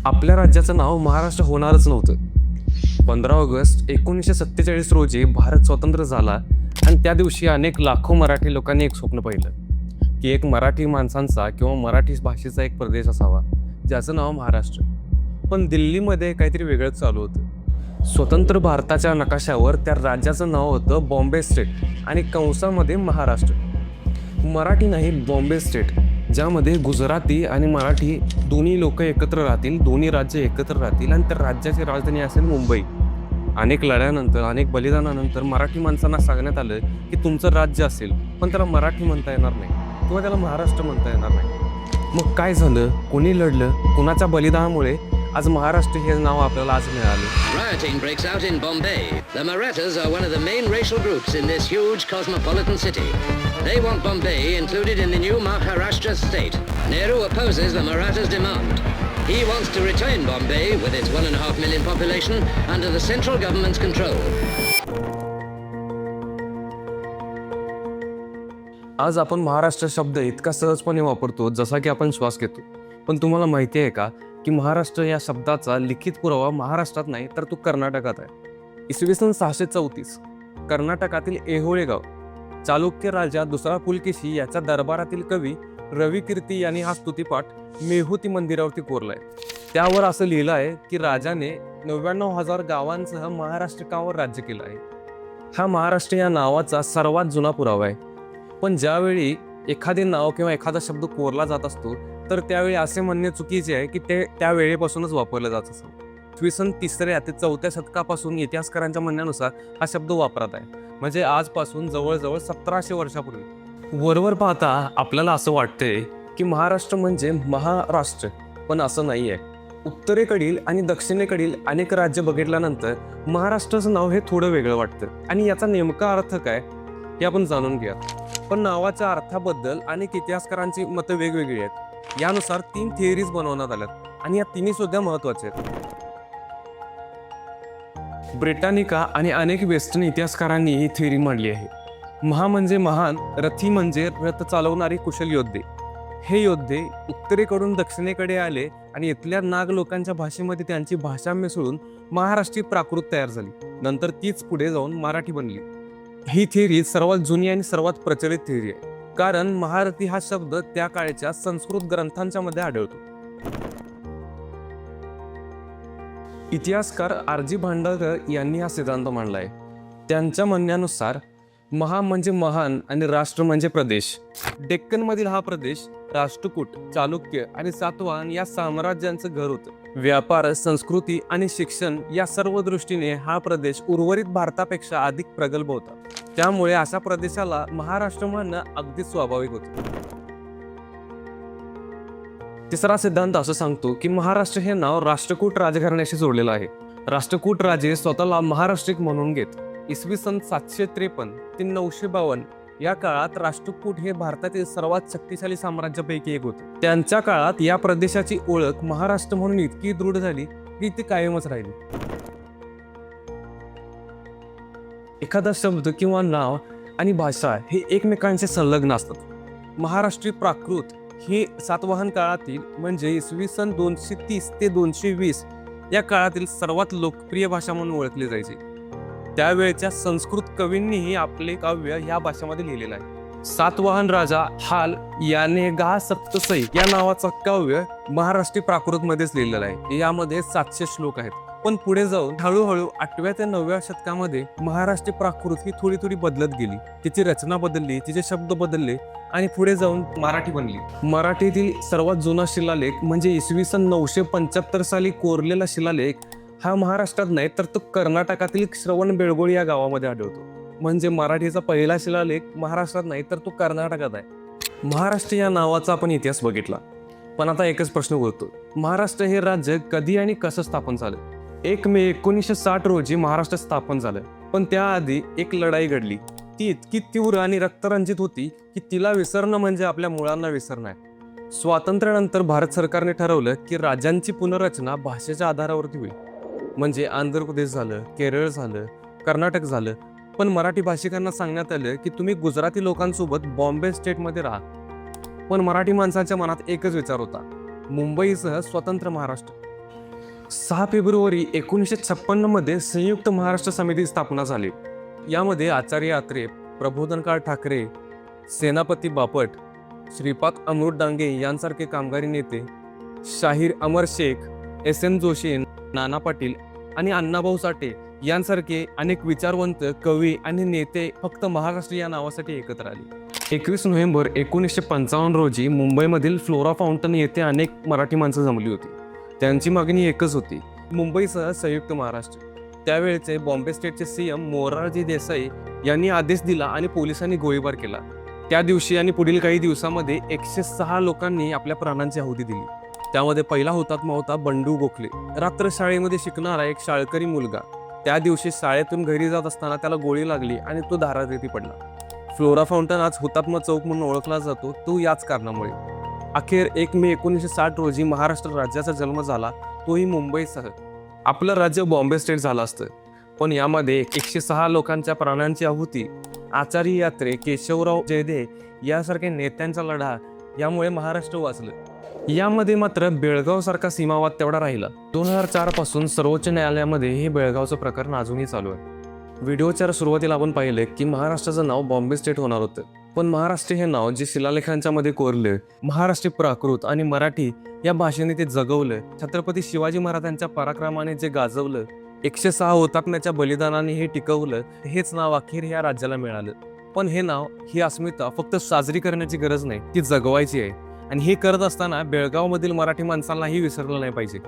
आपल्या राज्याचं नाव महाराष्ट्र होणारच नव्हतं. 15 ऑगस्ट 1947 रोजी भारत स्वतंत्र झाला आणि त्या दिवशी अनेक लाखो मराठी लोकांनी एक स्वप्न पाहिलं की एक मराठी माणसांचा किंवा मराठी भाषेचा एक प्रदेश असावा ज्याचं नाव महाराष्ट्र. पण दिल्लीमध्ये काहीतरी वेगळंच चालू होतं. स्वतंत्र भारताच्या नकाशावर त्या राज्याचं नाव होतं बॉम्बे स्टेट आणि कंसामध्ये महाराष्ट्र. मराठी नाही, बॉम्बे स्टेट, ज्यामध्ये गुजराती आणि मराठी दोन्ही लोक एकत्र राहतील, दोन्ही राज्य एकत्र राहतील आणि त्या राज्याची राजधानी असेल मुंबई. अनेक लढ्यानंतर, अनेक बलिदानानंतर मराठी माणसांना सांगण्यात आलं की तुमचं राज्य असेल पण त्याला मराठी म्हणता येणार नाही किंवा त्याला महाराष्ट्र म्हणता येणार नाही. मग काय झालं, कोणी लढलं, कुणाच्या बलिदानामुळे आज महाराष्ट्र हे नाव आपल्याला आज मिळालं. Rioting breaks out in Bombay. The Marathas are one of the main racial groups in this huge cosmopolitan city. They want Bombay included in the new Maharashtra state. Nehru opposes the Marathas' demand. He wants to retain Bombay with its 1.5 million population under the central government's control. आज आपण महाराष्ट्र शब्द इतका सहजपणे वापरतो जसा की आपण श्वास घेतो. पण तुम्हाला माहिती आहे का की महाराष्ट्र या शब्दाचा लिखित पुरावा महाराष्ट्रात नाही तर तो कर्नाटकात आहे. इसवी सन 634 कर्नाटकातील ऐहोळे गाव, चालुक्य राजा दुसरा पुलकेशी याच्या दरबारातील कवी रविकीर्ती यांनी हा स्तुतिपाठ मेहुती मंदिरावरती कोरलाय. त्यावर असं लिहिलं आहे की राजाने 99,000 गावांसह महाराष्ट्रावर राज्य केलं आहे. हा महाराष्ट्र या नावाचा सर्वात जुना पुरावा आहे. पण ज्यावेळी एखादे नाव किंवा एखादा शब्द कोरला जात असतो तर त्यावेळी असे म्हणणे चुकीचे आहे की ते त्या वेळेपासूनच वापरलं जात असतं. इसवी सन 3ऱ्या ते 4थ्या शतकापासून इतिहासकारांच्या म्हणण्यानुसार हा शब्द वापरात आहे, म्हणजे आजपासून जवळजवळ 1700 वर्षापूर्वी. वरवर पाहता आपल्याला असं वाटतंय की महाराष्ट्र म्हणजे महाराष्ट्र, पण असं नाही आहे. उत्तरेकडील आणि दक्षिणेकडील अनेक राज्य बघितल्यानंतर महाराष्ट्राचं नाव हे थोडं वेगळं वाटतं आणि याचा नेमका अर्थ काय हे आपण जाणून घ्या. पण नावाच्या अर्थाबद्दल अनेक इतिहासकारांची मतं वेगवेगळी आहेत. यानुसार 3 थिअरीज बनवण्यात आल्यात आणि या तिन्ही सुद्धा महत्वाचे आहेत. ब्रिटानिका आणि अनेक वेस्टर्न इतिहासकारांनी ही थिअरी मांडली आहे. महा म्हणजे महान, रथी म्हणजे रथ चालवणारे कुशल योद्धे. हे योद्धे उत्तरेकडून दक्षिणेकडे आले आणि इथल्या नाग लोकांच्या भाषेमध्ये त्यांची भाषा मिसळून महाराष्ट्री प्राकृत तयार झाली. नंतर तीच पुढे जाऊन मराठी बनली. ही थिअरी सर्वात जुनी आणि सर्वात प्रचलित थिअरी आहे, कारण महारथी हा शब्द त्या काळच्या संस्कृत ग्रंथांच्या मध्ये आढळतो. इतिहासकार R.G. भांडारकर यांनी हा सिद्धांत मांडला आहे. त्यांच्या म्हणण्यानुसार महा म्हणजे महान आणि राष्ट्र म्हणजे प्रदेश. डेक्कनमधील हा प्रदेश राष्ट्रकूट, चालुक्य आणि सातवाहन या साम्राज्यांचं घर होतं. व्यापार, संस्कृती आणि शिक्षण या सर्व दृष्टीने हा प्रदेश उर्वरित भारतापेक्षा अधिक प्रगल्भ होता. त्यामुळे अशा प्रदेशाला महाराष्ट्र म्हणणं अगदी स्वाभाविक होतं. तिसरा सिद्धांत असं सांगतो की महाराष्ट्र हे नाव राष्ट्रकूट राजघराण्याशी जोडलेलं आहे. राष्ट्रकूट राजे स्वतःला महाराष्ट्रिक म्हणून घेत. इसवी सन 753 ते 952 या काळात राष्ट्रकूट हे भारतातील सर्वात शक्तिशाली साम्राज्यापैकी एक होते. त्यांच्या काळात या प्रदेशाची ओळख महाराष्ट्र म्हणून इतकी दृढ झाली की ती कायमच राहिली. एखादा शब्द किंवा नाव आणि भाषा हे एकमेकांचे संलग्न असतात. महाराष्ट्री प्राकृत हे सातवाहन काळातील म्हणजे इसवी सन 230 ते 220 या काळातील सर्वात लोकप्रिय भाषा म्हणून ओळखली जायची. त्यावेळच्या संस्कृत कवींनीही आपले काव्य ह्या भाषेमध्ये लिहिलेलं आहे. सातवाहन राजा हाल याने गा सप्तसई या नावाचं काव्य महाराष्ट्री प्राकृत मध्येच लिहिलेलं आहे. यामध्ये 700 श्लोक आहेत. पण पुढे जाऊन हळूहळू 8व्या ते 9व्या शतकामध्ये महाराष्ट्री प्राकृत ही थोडी थोडी बदलत गेली. तिची रचना बदलली, तिचे शब्द बदलले आणि पुढे जाऊन मराठी बनली. मराठीतील सर्वात जुना शिलालेख म्हणजे इसवी सन 975 साली कोरलेला शिलालेख हा महाराष्ट्रात नाही तर तो कर्नाटकातील श्रवणबेळगोळ या गावामध्ये आढळतो. म्हणजे मराठीचा पहिला शिलालेख महाराष्ट्रात नाही तर तो कर्नाटकात आहे. महाराष्ट्र या नावाचा आपण इतिहास बघितला, पण आता एकच प्रश्न उरतो, महाराष्ट्र हे राज्य कधी आणि कसं स्थापन झालं? 1 मे 1960 रोजी महाराष्ट्र स्थापन झालं. पण त्याआधी एक लढाई घडली. ती इतकी तीव्र आणि रक्तरंजित होती की तिला विसरणं म्हणजे आपल्या मुळांना विसरणं आहे. स्वातंत्र्यानंतर भारत सरकारने ठरवलं की राज्यांची पुनर्रचना भाषेच्या आधारावरती होईल. म्हणजे आंध्र प्रदेश झालं, केरळ झालं, कर्नाटक झालं. पण मराठी भाषिकांना सांगण्यात आलं की तुम्ही गुजराती लोकांसोबत बॉम्बे स्टेटमध्ये राहा. पण मराठी माणसाच्या मनात एकच विचार होता, मुंबईसह स्वतंत्र महाराष्ट्र. 6 फेब्रुवारी 1956 मध्ये संयुक्त महाराष्ट्र समिती स्थापना झाली. यामध्ये आचार्य आत्रे, प्रबोधनकार ठाकरे, सेनापती बापट, श्रीपाद अमृत डांगे यांसारखे कामगारी नेते, शाहीर अमर शेख, S.N. जोशी, नाना पाटील आणि अण्णाभाऊ साठे यांसारखे अनेक विचारवंत, कवी आणि नेते फक्त महाराष्ट्र या नावासाठी एकत्र आले. 21 नोव्हेंबर 1955 रोजी मुंबईमधील फ्लोरा फाउंटन येथे अनेक मराठी माणसं जमली होती. त्यांची मागणी एकच होती, मुंबईसह संयुक्त महाराष्ट्र. त्यावेळेचे बॉम्बे स्टेटचे CM मोरारजी देसाई यांनी आदेश दिला आणि पोलिसांनी गोळीबार केला. त्या दिवशी आणि पुढील काही दिवसामध्ये 106 लोकांनी आपल्या प्राणांची आहुती दिली. त्यामध्ये पहिला हुतात्मा होता बंडू गोखले, रात्र शाळेमध्ये शिकणारा एक शाळकरी मुलगा. त्या दिवशी शाळेतून घरी जात असताना त्याला गोळी लागली आणि तो धारातीर्थी पडला. फ्लोरा फाउंटन आज हुतात्मा चौक म्हणून ओळखला जातो, तो याच कारणामुळे. अखेर 1 मे 1960 रोजी महाराष्ट्र राज्याचा जन्म झाला, तोही मुंबईसह. आपलं राज्य बॉम्बे स्टेट झालं असतं, पण यामध्ये 106 लोकांच्या प्राणांची आहुती, आचार्य यात्रे, केशवराव जयदे यासारख्या नेत्यांचा लढा यामुळे महाराष्ट्र वाचलं. यामध्ये मात्र बेळगावसारखा सीमावाद तेवढा राहिला. 2004 पासून सर्वोच्च न्यायालयामध्ये हे बेळगावचं प्रकरण अजूनही चालू आहे. व्हिडिओच्या सुरुवातीला आपण पाहिलं की महाराष्ट्राचं नाव बॉम्बे स्टेट होणार होतं, पण महाराष्ट्र हे नाव जे शिलालेखांच्या मध्ये कोरलं, महाराष्ट्री प्राकृत आणि मराठी या भाषेने ते जगवलं, छत्रपती शिवाजी महाराजांच्या पराक्रमाने जे गाजवलं, 106 हुतात्म्याच्या बलिदानाने हे टिकवलं, हेच नाव अखेर या राज्याला मिळालं. पण हे नाव, ही अस्मिता फक्त साजरी करण्याची गरज नाही, ती जगवायची आहे. आणि हे करत असताना बेळगावमधील मराठी माणसांनाही विसरलं नाही पाहिजे.